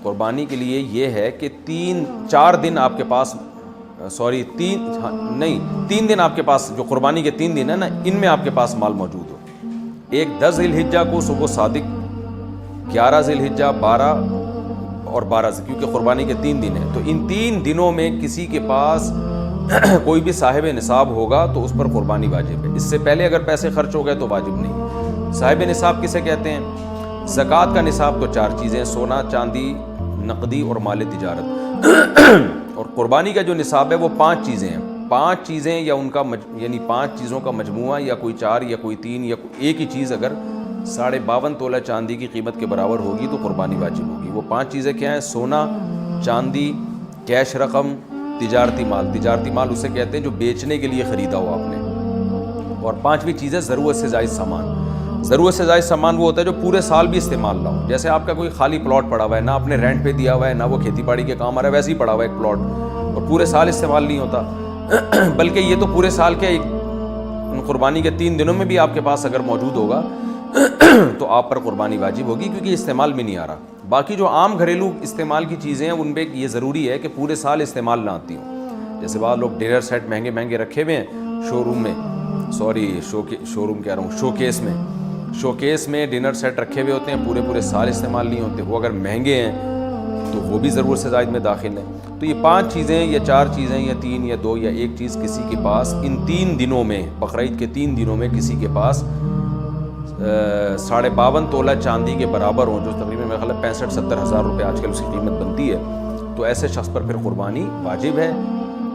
قربانی کے لیے یہ ہے کہ 4 دن آپ کے پاس تین دن آپ کے پاس، جو قربانی کے 3 دن ہیں نا، ان میں آپ کے پاس مال موجود ہو. ایک 10 ذی الحجہ کو صبح صادق، 11 ذی الحجہ، 12 اور 12 کیونکہ قربانی کے 3 دن ہیں. تو ان 3 دنوں میں کسی کے پاس کوئی بھی صاحب نصاب ہوگا تو اس پر قربانی واجب ہے. اس سے پہلے اگر پیسے خرچ ہو گئے تو واجب نہیں. صاحب نصاب کسے کہتے ہیں؟ زکوٰۃ کا نصاب تو 4 چیزیں، سونا، چاندی، نقدی اور مال تجارت. اور قربانی کا جو نصاب ہے وہ 5 چیزیں ہیں. 5 چیزیں یا ان کا یعنی 5 چیزوں کا مجموعہ، یا کوئی 4 یا کوئی 3 یا ایک ہی چیز اگر 52.5 تولہ چاندی کی قیمت کے برابر ہوگی تو قربانی واجب ہوگی. وہ 5 چیزیں کیا ہیں؟ سونا، چاندی، کیش رقم، تجارتی مال. تجارتی مال اسے کہتے ہیں جو بیچنے کے لیے خریدا ہو آپ نے. اور 5ویں چیز ہے ضرورت سے زائد سامان. ضرورت سے زائد سامان وہ ہوتا ہے جو پورے سال بھی استعمال نہ ہو. جیسے آپ کا کوئی خالی پلاٹ پڑا ہوا ہے، نہ آپ نے رینٹ پہ دیا ہوا ہے، نہ وہ کھیتی باڑی کے کام آ رہا ہے، ویسے ہی پڑا ہوا ہے ایک پلاٹ اور پورے سال استعمال نہیں ہوتا. بلکہ یہ تو پورے سال کے قربانی کے 3 دنوں میں بھی آپ کے پاس اگر موجود ہوگا تو آپ پر قربانی واجب ہوگی، کیونکہ استعمال میں نہیں آ رہا. باقی جو عام گھریلو استعمال کی چیزیں ہیں ان پہ یہ ضروری ہے کہ پورے سال استعمال نہ آتی ہوں. جیسے بعض لوگ ڈنر سیٹ مہنگے مہنگے رکھے ہوئے ہیں شوکیس میں ڈنر سیٹ رکھے ہوئے ہوتے ہیں، پورے سال استعمال نہیں ہوتے. وہ اگر مہنگے ہیں تو وہ بھی ضرورت سے زائد میں داخل ہیں. تو یہ 5 چیزیں یا 4 چیزیں یا 3 یا 2 یا 1 چیز کسی کے پاس ان 3 دنوں میں، بقرعید کے 3 دنوں میں کسی کے پاس 52.5 تولہ چاندی کے برابر ہوں، جو تقریباً میرا خیال ہے 65-70 ہزار روپے آج کل اس کی قیمت بنتی ہے. تو ایسے شخص پر پھر قربانی واجب ہے.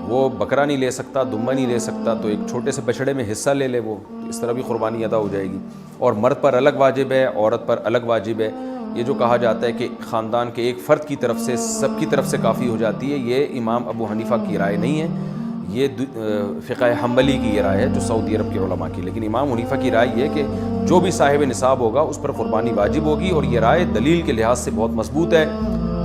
وہ بکرا نہیں لے سکتا، دمبا نہیں لے سکتا، تو ایک چھوٹے سے بچڑے میں حصہ لے لے وہ، تو اس طرح بھی قربانی ادا ہو جائے گی. اور مرد پر الگ واجب ہے، عورت پر الگ واجب ہے. یہ جو کہا جاتا ہے کہ خاندان کے ایک فرد کی طرف سے سب کی طرف سے کافی ہو جاتی ہے، یہ امام ابو حنیفہ کی رائے نہیں ہے. یہ فقہ حنبلی کی یہ رائے ہے جو سعودی عرب کے علماء کی. لیکن امام حنیفہ کی رائے یہ ہے کہ جو بھی صاحب نصاب ہوگا اس پر قربانی واجب ہوگی. اور یہ رائے دلیل کے لحاظ سے بہت مضبوط ہے.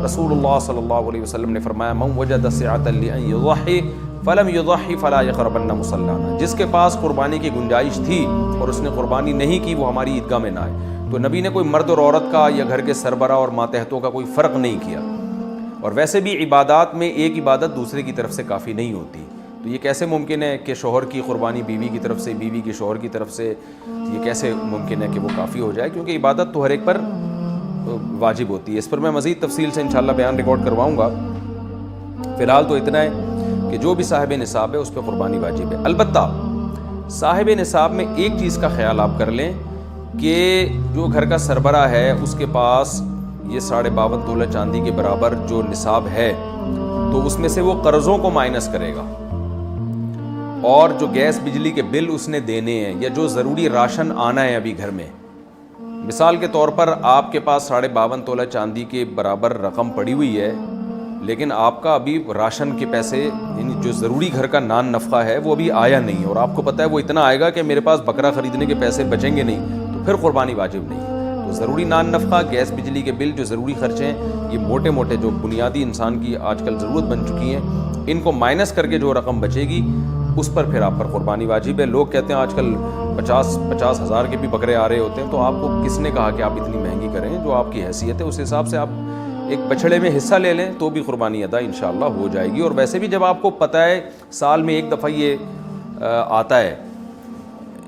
رسول اللہ صلی اللہ علیہ وسلم نے فرمایا، من وجد سعة لأن يضحي فلم يضحي فلا يقربن مصلانا. جس کے پاس قربانی کی گنجائش تھی اور اس نے قربانی نہیں کی وہ ہماری عیدگاہ میں نہ آئے. تو نبی نے کوئی مرد اور عورت کا یا گھر کے سربراہ اور ماتحتوں کا کوئی فرق نہیں کیا. اور ویسے بھی عبادات میں ایک عبادت دوسرے کی طرف سے کافی نہیں ہوتی. تو یہ کیسے ممکن ہے کہ شوہر کی قربانی بیوی کی طرف سے، بیوی کی شوہر کی طرف سے، یہ کیسے ممکن ہے کہ وہ کافی ہو جائے؟ کیونکہ عبادت تو ہر ایک پر واجب ہوتی ہے. اس پر میں مزید تفصیل سے انشاءاللہ بیان ریکارڈ کرواؤں گا. فی الحال تو اتنا ہے کہ جو بھی صاحب نصاب ہے اس پہ قربانی واجب ہے. البتہ صاحب نصاب میں ایک چیز کا خیال آپ کر لیں کہ جو گھر کا سربراہ ہے اس کے پاس یہ 52.5 تولہ چاندی کے برابر جو نصاب ہے تو اس میں سے وہ قرضوں کو مائنس کرے گا، اور جو گیس بجلی کے بل اس نے دینے ہیں یا جو ضروری راشن آنا ہے ابھی گھر میں. مثال کے طور پر آپ کے پاس 52.5 تولہ چاندی کے برابر رقم پڑی ہوئی ہے، لیکن آپ کا ابھی راشن کے پیسے یعنی جو ضروری گھر کا نان نفقہ ہے وہ ابھی آیا نہیں، اور آپ کو پتہ ہے وہ اتنا آئے گا کہ میرے پاس بکرا خریدنے کے پیسے بچیں گے نہیں، تو پھر قربانی واجب نہیں ہے. تو ضروری نان نفقہ، گیس بجلی کے بل، جو ضروری خرچے ہیں، یہ موٹے موٹے جو بنیادی انسان کی آج کل ضرورت بن چکی ہیں، ان کو مائنس کر کے جو رقم بچے گی اس پر پھر آپ پر قربانی واجب ہے. لوگ کہتے ہیں آج کل 50 ہزار کے بھی بکرے آ رہے ہوتے ہیں. تو آپ کو کس نے کہا کہ آپ اتنی مہنگی کریں؟ جو آپ کی حیثیت ہے اس حساب سے آپ ایک بچڑے میں حصہ لے لیں تو بھی قربانی ادا انشاءاللہ ہو جائے گی. اور ویسے بھی جب آپ کو پتہ ہے سال میں ایک دفعہ یہ آتا ہے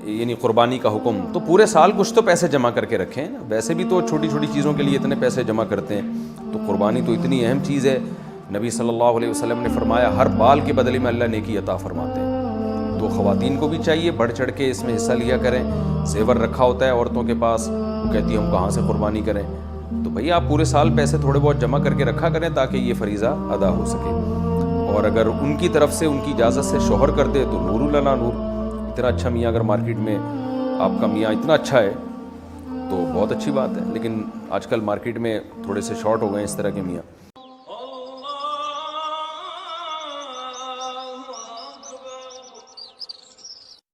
یعنی قربانی کا حکم، تو پورے سال کچھ تو پیسے جمع کر کے رکھیں. ویسے بھی تو چھوٹی چھوٹی چیزوں کے لیے اتنے پیسے جمع کرتے ہیں، تو قربانی تو اتنی اہم چیز ہے. نبی صلی اللہ علیہ وسلم نے فرمایا ہر بال کے بدلے میں اللہ نیکی عطا فرماتے ہیں. تو خواتین کو بھی چاہیے بڑھ چڑھ کے اس میں حصہ لیا کریں. زیور رکھا ہوتا ہے عورتوں کے پاس، وہ کہتی ہیں ہم کہاں سے قربانی کریں. تو بھئی آپ پورے سال پیسے تھوڑے بہت جمع کر کے رکھا کریں تاکہ یہ فریضہ ادا ہو سکے. اور اگر ان کی طرف سے ان کی اجازت سے شوہر کر دے تو نور لنا نور. اتنا اچھا میاں اگر مارکیٹ میں آپ کا میاں اتنا اچھا ہے تو بہت اچھی بات ہے. لیکن آج کل مارکیٹ میں تھوڑے سے شارٹ ہو گئے اس طرح کے میاں.